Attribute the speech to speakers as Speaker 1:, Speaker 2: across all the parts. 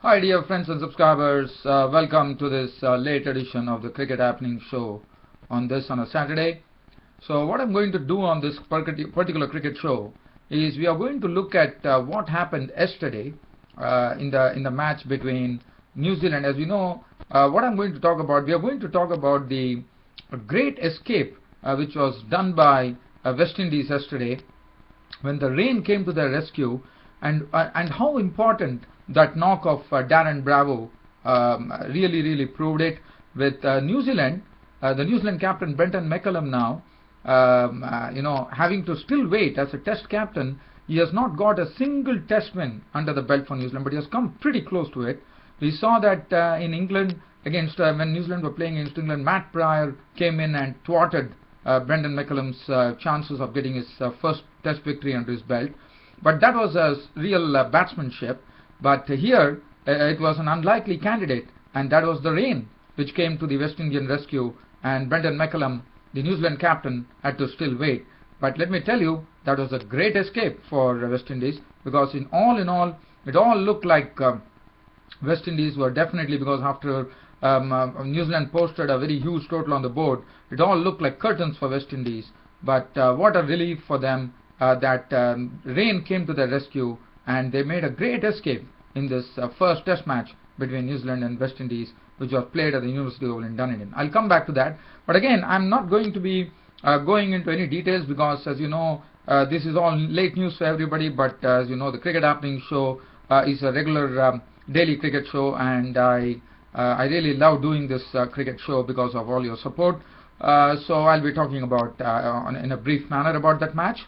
Speaker 1: Hi dear friends and subscribers, welcome to this late edition of the Cricket Happening show on a Saturday. So what I'm going to do on this particular cricket show is we are going to look at what happened yesterday in the match between New Zealand. As you know, what I'm going to talk about, we are going to talk about the great escape which was done by West Indies yesterday when the rain came to their rescue, and how important that knock of Darren Bravo really proved it with New Zealand. The New Zealand captain Brenton McCullum now, having to still wait as a Test captain. He has not got a single Test win under the belt for New Zealand, but he has come pretty close to it. We saw that in England against when New Zealand were playing against England, Matt Pryor came in and thwarted Brendan McCullum's chances of getting his first Test victory under his belt. But that was a real batsmanship. But here it was an unlikely candidate, and that was the rain which came to the West Indian rescue, and Brendan McCullum, the New Zealand captain, had to still wait. But let me tell you, that was a great escape for West Indies, because in all, it all looked like West Indies were definitely, because after New Zealand posted a very huge total on the board, it all looked like curtains for West Indies. But what a relief for them that rain came to their rescue, and they made a great escape in this first Test match between New Zealand and West Indies, which was played at the University Oval in Dunedin. I'll come back to that. But again, I'm not going to be going into any details, because as you know, this is all late news for everybody. But as you know, the Cricket Happening show is a regular daily cricket show, and I really love doing this cricket show because of all your support. So I'll be talking about in a brief manner about that match,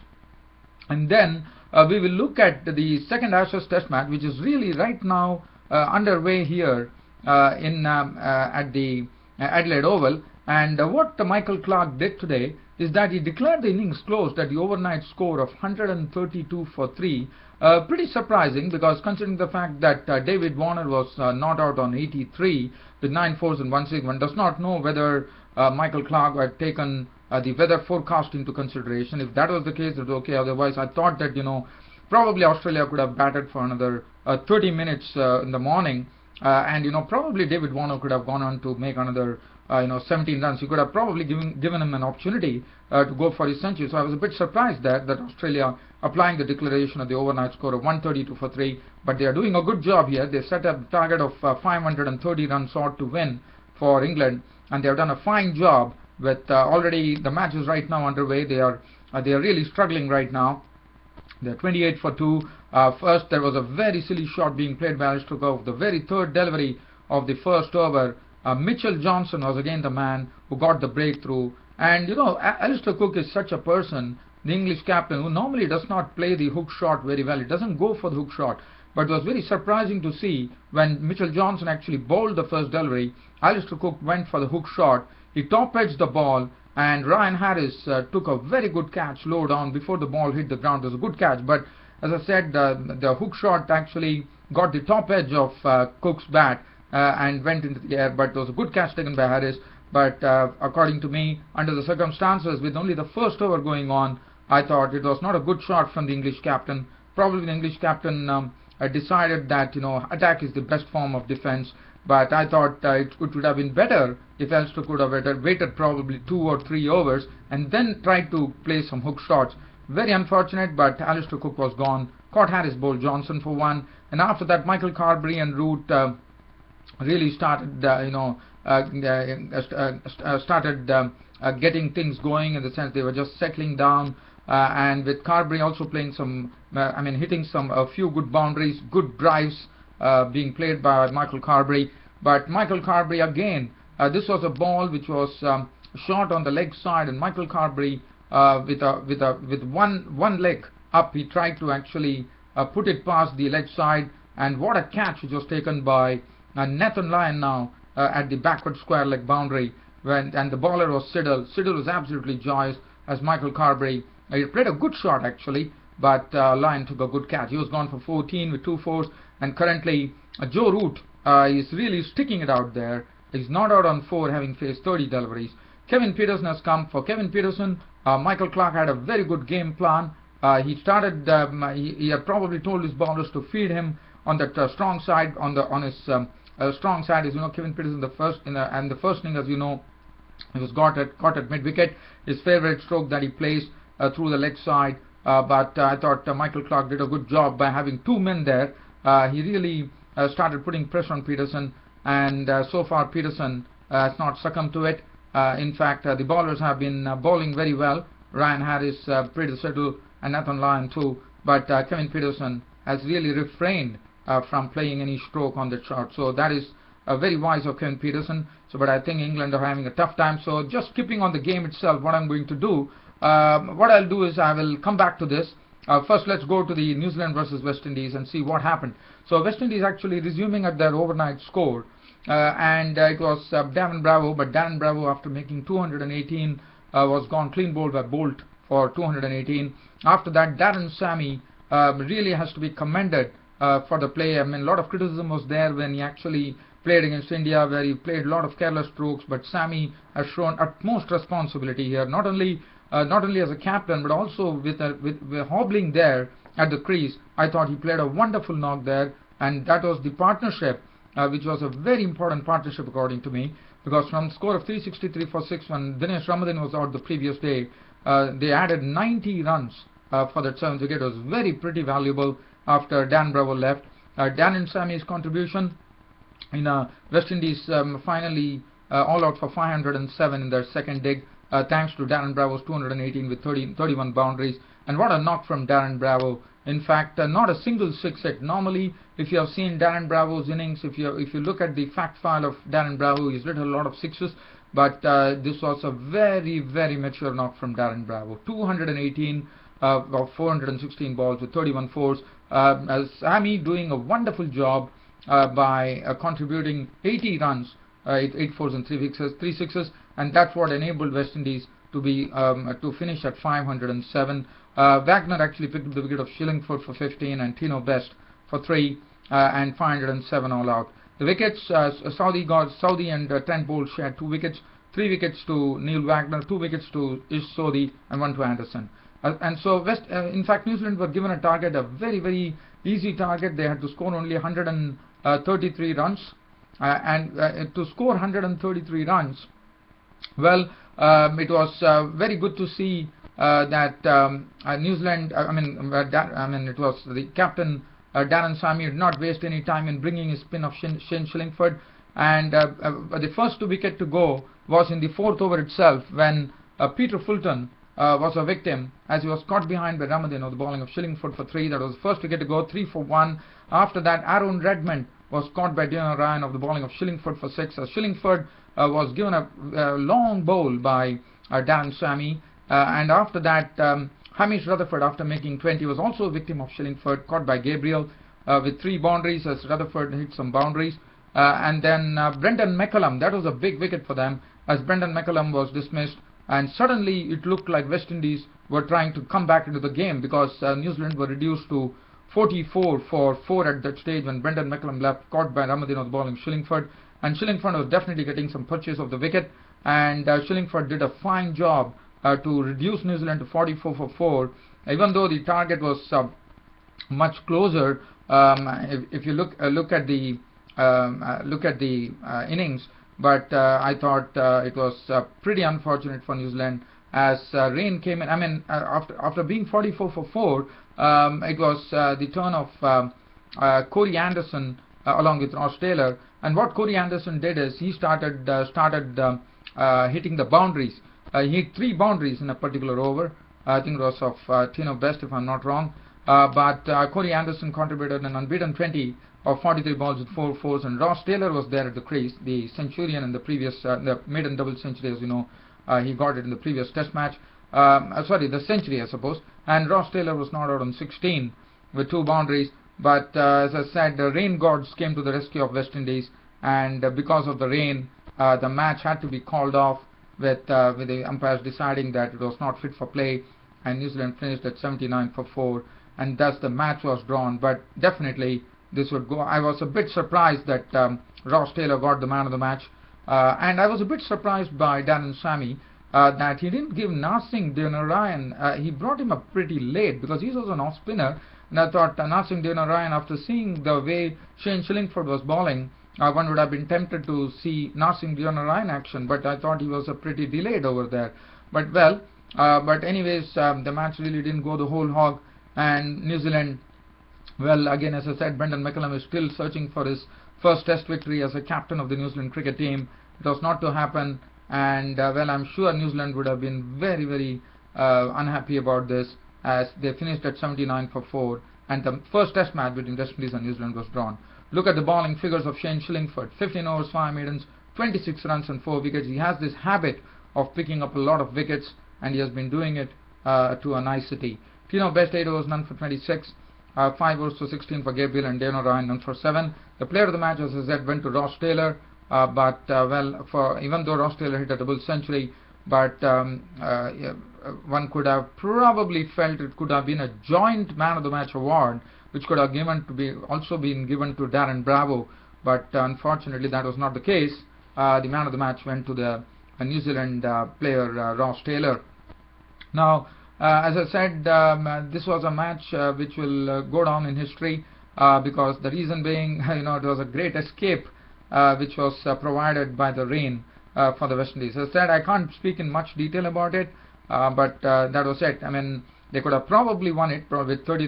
Speaker 1: and then we will look at the second Ashes Test match, which is really right now underway here at the Adelaide Oval. And what Michael Clarke did today is that he declared the innings closed at the overnight score of 132 for 3. Pretty surprising, because considering the fact that David Warner was not out on 83 with 9 fours and 1 6, one does not know whether Michael Clarke had taken the weather forecast into consideration. If that was the case, it was okay. Otherwise, I thought that probably Australia could have batted for another 30 minutes in the morning, and probably David Warner could have gone on to make another 17 runs. He could have probably given him an opportunity to go for his century. So I was a bit surprised that Australia applying the declaration of the overnight score of 132 for 3. But they are doing a good job here. They set a target of 530 runs odd to win for England, and they have done a fine job with already the match is right now underway. They are really struggling right now. They're 28 for 2. First, there was a very silly shot being played by Alistair Cook. The very third delivery of the first over, Mitchell Johnson was again the man who got the breakthrough. And Alistair Cook is such a person, the English captain, who normally does not play the hook shot very well. He doesn't go for the hook shot. But it was very surprising to see when Mitchell Johnson actually bowled the first delivery, Alistair Cook went for the hook shot. He top-edged the ball, and Ryan Harris took a very good catch low down before the ball hit the ground. It was a good catch, but as I said, the hook shot actually got the top edge of Cook's bat and went into the air, but it was a good catch taken by Harris. But according to me, under the circumstances, with only the first over going on, I thought it was not a good shot from the English captain. Probably the English captain decided that attack is the best form of defense. But I thought it would have been better if Alistair could have waited probably 2 or 3 overs and then tried to play some hook shots. Very unfortunate, but Alistair Cook was gone. Caught Harris bowled Johnson for 1, and after that Michael Carberry and Root really started getting things going, in the sense they were just settling down, and with Carberry also playing some hitting a few good boundaries, good drives being played by Michael Carberry. But Michael Carberry again, this was a ball which was shot on the leg side, and Michael Carberry with one leg up, he tried to actually put it past the leg side, and what a catch which was taken by Nathan Lyon now at the backward square leg boundary, and the bowler was Siddle. Siddle was absolutely joyous as Michael Carberry he played a good shot actually, but Lyon took a good catch. He was gone for 14 with 2 fours, and currently Joe Root is really sticking it out there. He's not out on 4, having faced 30 deliveries. Kevin Pietersen has come. For Kevin Pietersen, Michael Clarke had a very good game plan. He started. He had probably told his bowlers to feed him on that strong side, on his strong side is, Kevin Pietersen. And the first inning, as you know, he was caught at mid wicket. His favorite stroke that he plays through the leg side. But I thought Michael Clarke did a good job by having two men there. He really started putting pressure on Pietersen, and so far Pietersen has not succumbed to it. In fact, the bowlers have been bowling very well. Ryan Harris, pretty settled, and Nathan Lyon too. But Kevin Pietersen has really refrained from playing any stroke on the shot. So that is very wise of Kevin Pietersen. But I think England are having a tough time. So just skipping on the game itself, what I'm going to do, what I'll do is I will come back to this. First, let's go to the New Zealand versus West Indies and see what happened. So West Indies actually resuming at their overnight score, and it was Darren Bravo. But Darren Bravo, after making 218, was gone clean bowled by Bolt for 218. After that, Darren Sammy really has to be commended for the play. I mean, a lot of criticism was there when he actually played against India, where he played a lot of careless strokes. But Sammy has shown utmost responsibility here, not only as a captain, but also with hobbling there at the crease. I thought he played a wonderful knock there, and that was the partnership, which was a very important partnership according to me, because from score of 363 for 6 when Dinesh Ramadhan was out the previous day, they added 90 runs for that 7th wicket. It was very pretty valuable after Dan Bravo left. Dan and Sammy's contribution in West Indies finally all out for 507 in their second dig, thanks to Darren Bravo's 218 with 31 boundaries. And what a knock from Darren Bravo. In fact, not a single six hit. Normally, if you have seen Darren Bravo's innings, if you look at the fact file of Darren Bravo, he's hit a lot of sixes. But this was a very, very mature knock from Darren Bravo. 218 of 416 balls with 31 fours. Sammy doing a wonderful job by contributing 80 runs, 8 fours and 3 sixes, and that's what enabled West Indies to be to finish at 507. Wagner actually picked up the wicket of Shillingford for 15 and Tino Best for 3 and 507 all out. The wickets, Saudi and Trent Bolt shared 2 wickets, 3 wickets to Neil Wagner, 2 wickets to Ish Sodhi, and 1 to Anderson. And so in fact, New Zealand were given a target, a very, very easy target. They had to score only 133 runs, and to score 133 runs, well, it was very good to see that New Zealand. It was the captain Darren Sammy did not waste any time in bringing his spin of Shane Shillingford, and the first wicket to go was in the 4th over itself when Peter Fulton was a victim, as he was caught behind by Ramadhan of the bowling of Shillingford for 3. That was the first wicket to go, 3 for 1. After that, Aaron Redmond was caught by Dion Ryan of the bowling of Shillingford for 6. Shillingford was given a long bowl by Darren Sammy, and after that, Hamish Rutherford, after making 20, was also a victim of Shillingford, caught by Gabriel with 3 boundaries as Rutherford hit some boundaries. And then Brendan McCullum, that was a big wicket for them, as Brendan McCullum was dismissed. And suddenly it looked like West Indies were trying to come back into the game, because New Zealand were reduced to 44 for 4 at that stage when Brendan McCullum left, caught by Ramadhan of the bowling Shillingford. And Shillingford was definitely getting some purchase of the wicket, and Shillingford did a fine job to reduce New Zealand to 44 for 4, even though the target was much closer. If you look at the innings, but I thought it was pretty unfortunate for New Zealand as rain came in. I mean, after being 44 for 4, it was the turn of Corey Anderson along with Ross Taylor. And what Corey Anderson did is he started hitting the boundaries. He hit 3 boundaries in a particular over. I think it was of Tino Best, if I'm not wrong. But Corey Anderson contributed an unbeaten 20 of 43 balls with 4 fours, and Ross Taylor was there at the crease, the centurion in the previous, the maiden double century, as you know, he got it in the previous Test match. The century, I suppose. And Ross Taylor was not out on 16 with 2 boundaries. But as I said, the rain gods came to the rescue of West Indies, and because of the rain, the match had to be called off with the umpires deciding that it was not fit for play, and New Zealand finished at 79 for 4, and thus the match was drawn. But definitely this would go. I was a bit surprised that Ross Taylor got the man of the match, and I was a bit surprised by Darren Sammy that he didn't give Narsingh Dion Ryan. He brought him up pretty late because he was an off spinner, and I thought Narsingh Ryan, after seeing the way Shane Shillingford was bowling, one would have been tempted to see Narsingh Ryan action, but I thought he was pretty delayed over there. But well, but anyways, the match really didn't go the whole hog, and New Zealand, well, again, as I said, Brendan McCullum is still searching for his first Test victory as a captain of the New Zealand cricket team. It was not to happen, and well, I'm sure New Zealand would have been very, very unhappy about this, as they finished at 79 for 4, and the first Test match between West Indies and New Zealand was drawn. Look at the bowling figures of Shane Shillingford: 15 overs, 5 maidens, 26 runs and 4 wickets. He has this habit of picking up a lot of wickets, and he has been doing it to a nicety. Tino Best 8 overs, none for 26. 5 overs for 16 for Gabriel, and Dano Ryan none for 7. The player of the match, as I said, went to Ross Taylor, but well, even though Ross Taylor hit a double century, but one could have probably felt it could have been a joint man of the match award, which could have also been given to Darren Bravo, but unfortunately that was not the case. The man of the match went to the New Zealand player Ross Taylor. Now, as I said, this was a match which will go down in history, because the reason being, it was a great escape which was provided by the rain for the West Indies. As I said, I can't speak in much detail about it, but that was it. I mean, they could have probably won it with 30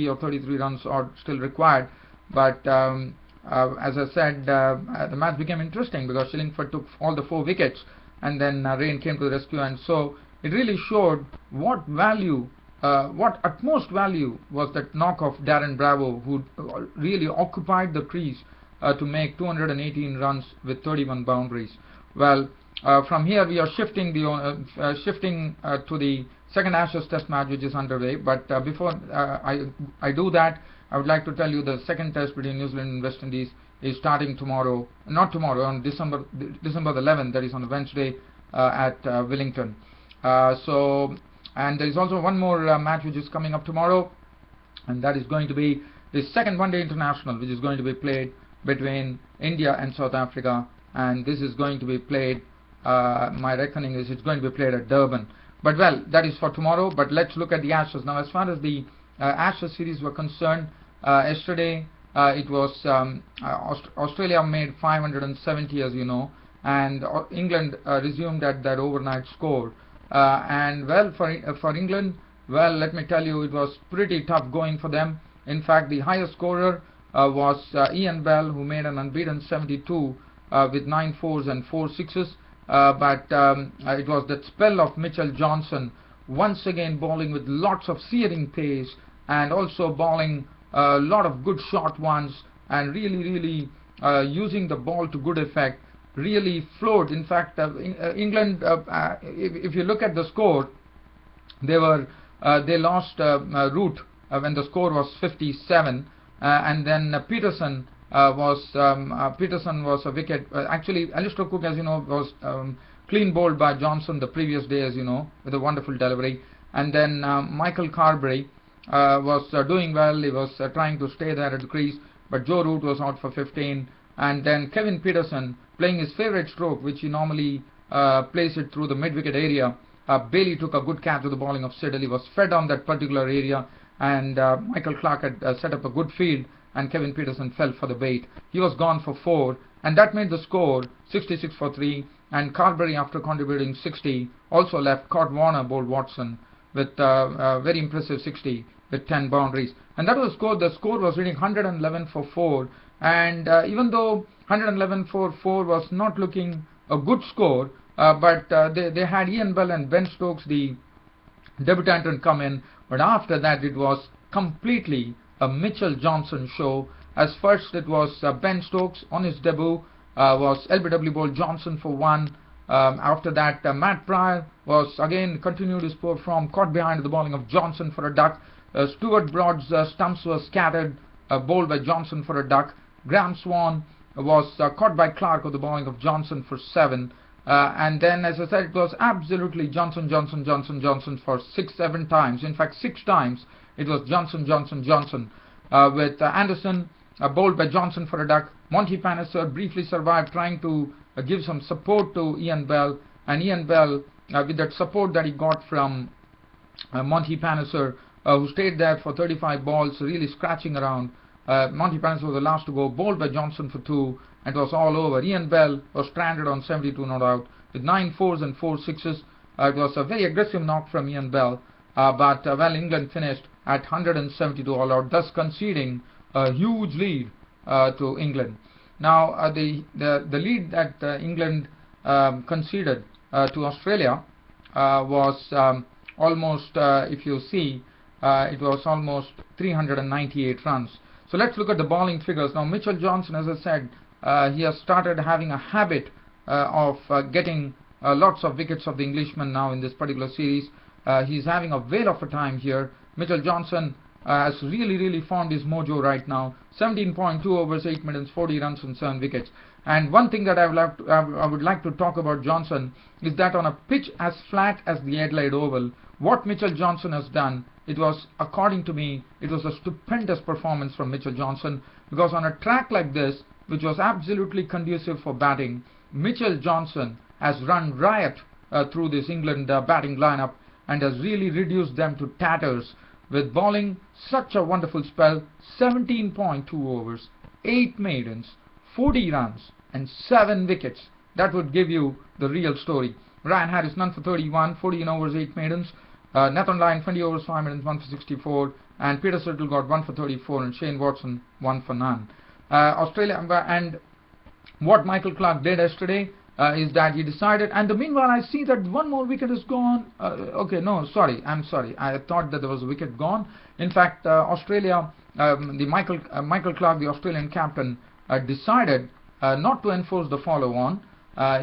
Speaker 1: or 33 runs or still required, but as I said, the match became interesting because Shillingford took all the 4 wickets, and then rain came to the rescue, and so it really showed what utmost value was that knock of Darren Bravo, who really occupied the crease to make 218 runs with 31 boundaries. Well, from here we are shifting to the second Ashes Test match, which is underway. But before I do that, I would like to tell you the second Test between New Zealand and West Indies is starting tomorrow. Not tomorrow, on December the 11th. That is on Wednesday at Wellington. And there is also one more match which is coming up tomorrow, and that is going to be the second one-day international, which is going to be played between India and South Africa, and this is going to be played, my reckoning is it's going to be played at Durban. But well, that is for tomorrow. But let's look at the Ashes now. As far as the Ashes series were concerned, yesterday it was Australia made 570, as you know, and England resumed at that overnight score. And well, for England, well, let me tell you, it was pretty tough going for them. In fact, the highest scorer was Ian Bell, who made an unbeaten 72 with 9 fours and 4 sixes. But it was that spell of Mitchell Johnson, once again bowling with lots of searing pace, and also bowling a lot of good short ones, and really using the ball to good effect. Really flowed. In fact, England, if you look at the score, they lost Root when the score was 57, and then Peterson was a wicket. Actually, Alistair Cook, as you know, was clean bowled by Johnson the previous day, as you know, with a wonderful delivery. And then Michael Carberry was doing well. He was trying to stay there at the crease, but Joe Root was out for 15. And then Kevin Peterson, playing his favourite stroke, which he normally plays it through the mid-wicket area. Bailey took a good catch to the bowling of Siddle. He was fed on that particular area, and Michael Clarke had set up a good field, and Kevin Peterson fell for the bait. He was gone for 4, and that made the score 66 for 3. And Carberry, after contributing 60, also left. Cort Warner bowled Watson with a very impressive 60 with 10 boundaries. And that was the score. The score was reading 111 for 4. And even though 111 for 4 was not looking a good score, but they had Ian Bell and Ben Stokes, the debutant, come in. But after that, it was completely a Mitchell Johnson show. As first it was Ben Stokes on his debut, was LBW bowled Johnson for 1. After that, Matt Pryor was again continued his poor form, caught behind the bowling of Johnson for a duck. Stuart Broad's stumps were scattered, bowled by Johnson for a duck. Graham Swan was caught by Clarke of the bowling of Johnson for 7. And then, as I said, it was absolutely Johnson for 6-7 times. In fact, 6 times it was Johnson, with Anderson bowled by Johnson for a duck. Monty Palliser briefly survived, trying to give some support to Ian Bell, and Ian Bell, with that support that he got from Monty Palliser, who stayed there for 35 balls, really scratching around. Monty Panis was the last to go, bowled by Johnson for 2, and it was all over. Ian Bell was stranded on 72 not out with 9 fours and 4 sixes. It was a very aggressive knock from Ian Bell, but England finished at 172 all out, thus conceding a huge lead to England. Now the lead that England conceded to Australia was almost, if you see, it was almost 398 runs. So let's look at the bowling figures. Now Mitchell Johnson, as I said, he has started having a habit of getting lots of wickets of the Englishmen now in this particular series. He's having a whale of a time here. Mitchell Johnson has really found his mojo right now. 17.2 overs, 8 minutes, 40 runs and 7 wickets. And one thing that I would like to talk about Johnson is that on a pitch as flat as the Adelaide Oval, what Mitchell Johnson has done, it was, according to me, it was a stupendous performance from Mitchell Johnson, because on a track like this, which was absolutely conducive for batting, Mitchell Johnson has run riot through this England batting lineup and has really reduced them to tatters with bowling such a wonderful spell. 17.2 overs, 8 maidens, 40 runs and 7 wickets. That would give you the real story. Ryan Harris none for 31, 14 overs, 8 maidens. Nathan Lyon 20 overs, 5 minutes, 1 for 64, and Peter Siddle got 1 for 34, and Shane Watson 1 for none. Australia, and what Michael Clarke did yesterday is that he decided, and meanwhile I see that one more wicket is gone. Okay, no, sorry, I'm sorry. I thought that there was a wicket gone. In fact, Australia, Michael Clarke, the Australian captain, decided not to enforce the follow-on,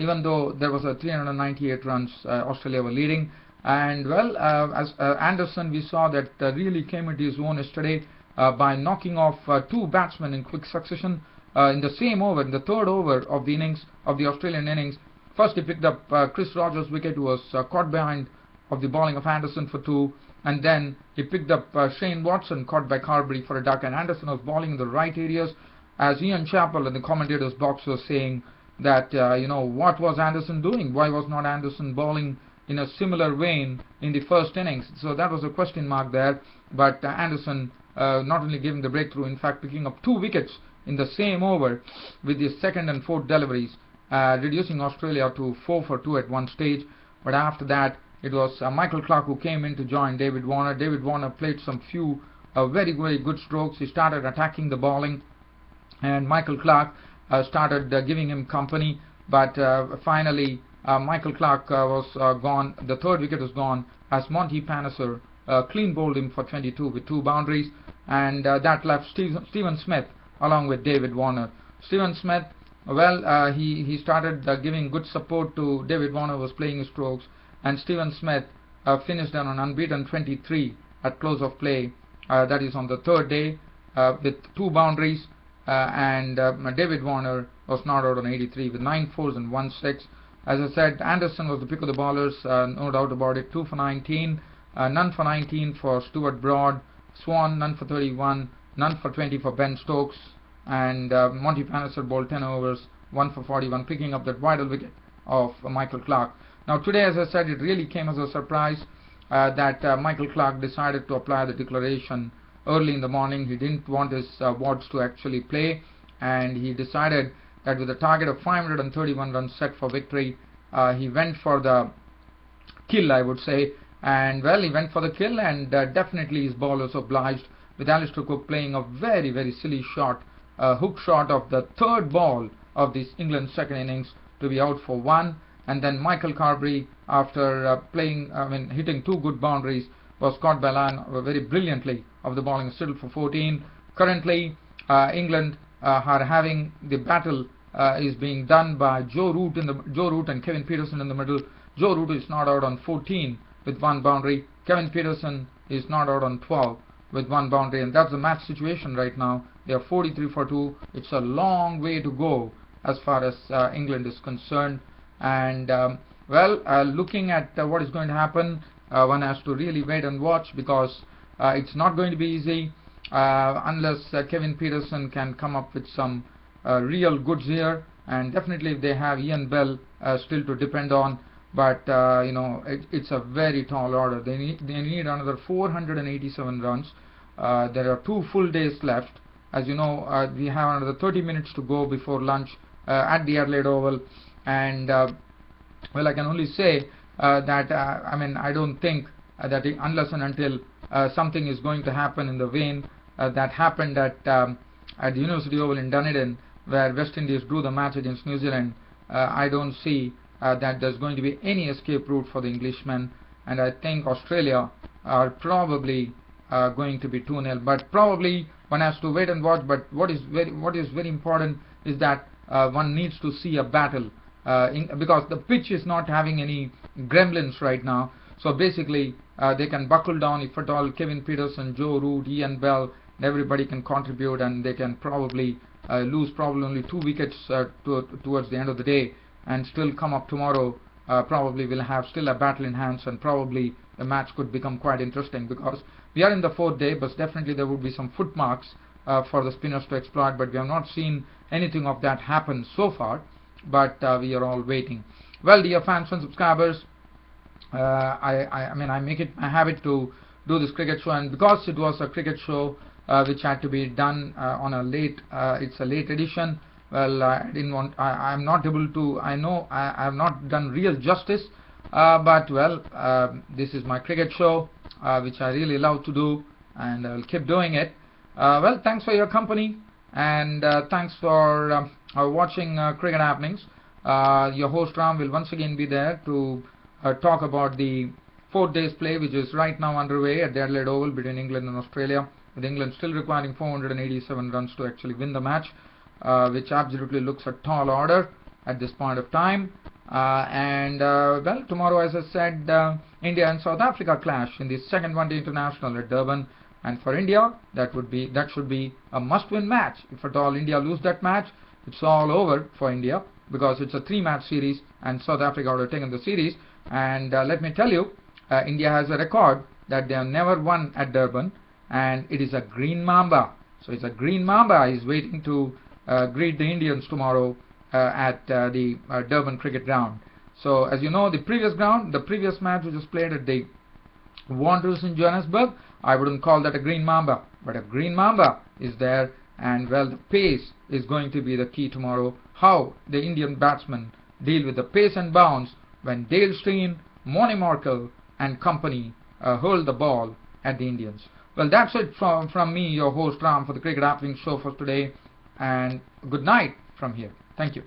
Speaker 1: even though there was a 398 runs Australia were leading. And well, as Anderson, we saw that really came into his own yesterday by knocking off 2 batsmen in quick succession in the same over, in the 3rd over of the innings, of the Australian innings. First he picked up Chris Rogers' wicket, who was caught behind of the bowling of Anderson for 2, and then he picked up Shane Watson, caught by Carberry for a duck, and Anderson was bowling in the right areas, as Ian Chappell in the commentator's box was saying that, what was Anderson doing? Why was not Anderson bowling in a similar vein in the first innings? So that was a question mark there. But Anderson not only giving the breakthrough, in fact picking up 2 wickets in the same over with the 2nd and 4th deliveries, reducing Australia to 4 for 2 at one stage. But after that, it was Michael Clarke who came in to join David Warner. David Warner played some few very good strokes. He started attacking the bowling, and Michael Clarke started giving him company. But finally Michael Clarke was gone. The 3rd wicket was gone as Monty Panis clean bowled him for 22 with 2 boundaries, and that left Stephen Smith along with David Warner. Stephen Smith, well, he started giving good support to David Warner, who was playing his strokes, and Stephen Smith finished on an unbeaten 23 at close of play, that is on the 3rd day, with 2 boundaries, and David Warner was not out on 83 with 9 fours and 1 6. As I said, Anderson was the pick of the bowlers, no doubt about it. 2 for 19, none for 19 for Stuart Broad. Swan none for 31, none for 20 for Ben Stokes, and Monty Panis bowled 10 overs, 1 for 41, picking up that vital wicket of Michael Clarke. Now today, as I said, it really came as a surprise that Michael Clarke decided to apply the declaration early in the morning. He didn't want his wards to actually play, and he decided that with a target of 531 runs set for victory, he went for the kill, I would say. And well, he went for the kill, and definitely his bowlers obliged, with Alistair Cook playing a very silly shot, hook shot of the 3rd ball of this England 2nd innings to be out for 1. And then Michael Carberry, after hitting 2 good boundaries, was caught by Lyon very brilliantly of the bowling of Siddle for 14. Currently, England are having the battle is being done by Joe Root and Kevin Pietersen in the middle. Joe Root is not out on 14 with 1 boundary. Kevin Pietersen is not out on 12 with 1 boundary, and that's the match situation right now. They are 43 for 2. It's a long way to go as far as England is concerned. And looking at what is going to happen, one has to really wait and watch, because it's not going to be easy unless Kevin Pietersen can come up with some real goods here, and definitely if they have Ian Bell still to depend on. but it's a very tall order. They need another 487 runs. There are 2 full days left. As you know, we have another 30 minutes to go before lunch at the Adelaide Oval, and well, I can only say that I don't think that unless and until something is going to happen in the vein that happened at the University Oval in Dunedin, where West Indies drew the match against New Zealand, I don't see that there's going to be any escape route for the Englishmen, and I think Australia are probably going to be 2-0. But probably one has to wait and watch. But what is very important is that one needs to see a battle because the pitch is not having any gremlins right now. So basically, they can buckle down if at all. Kevin Peterson, Joe Root, Ian Bell, everybody can contribute, and they can probably lose only 2 wickets towards the end of the day, and still come up tomorrow. Probably will have still a battle in hands, and probably the match could become quite interesting, because we are in the 4th day, but definitely there would be some footmarks for the spinners to exploit, but we have not seen anything of that happen so far, but we are all waiting. Well, dear fans and subscribers, I make it a habit to do this cricket show, and because it was a cricket show which had to be done on a late, it's a late edition. Well, I'm not able to, I know I have not done real justice, but well, this is my cricket show, which I really love to do, and I'll keep doing it. Well, thanks for your company, and thanks for watching Cricket Happenings. Your host Ram will once again be there to talk about the 4th day's play, which is right now underway at the Adelaide Oval between England and Australia, with England still requiring 487 runs to actually win the match, which absolutely looks a tall order at this point of time. Well, tomorrow, as I said, India and South Africa clash in the second one-day international at Durban, and for India, that should be a must-win match. If at all India lose that match, it's all over for India, because it's a 3-match series, and South Africa would have taken the series. And let me tell you, India has a record that they have never won at Durban, and it is a green mamba. So it's a green mamba is waiting to greet the Indians tomorrow at the Durban cricket ground. So as you know, the previous match which was played at the Wanderers in Johannesburg, I wouldn't call that a green mamba, but a green mamba is there, and well, the pace is going to be the key tomorrow. How the Indian batsmen deal with the pace and bounce when Dale Steyn, Moni Markel and company hold the ball at the Indians. Well, that's it from me, your host Ram, for the Cricket Happening show for today, and good night from here. Thank you.